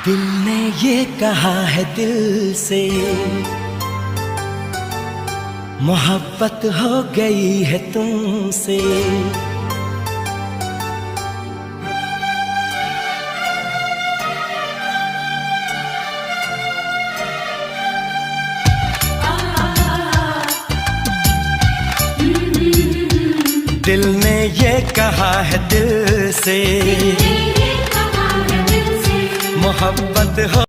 दिल ने ये कहा है दिल से, मोहब्बत हो गई है तुमसे। दिल ने ये कहा है दिल से, मोहब्बत हो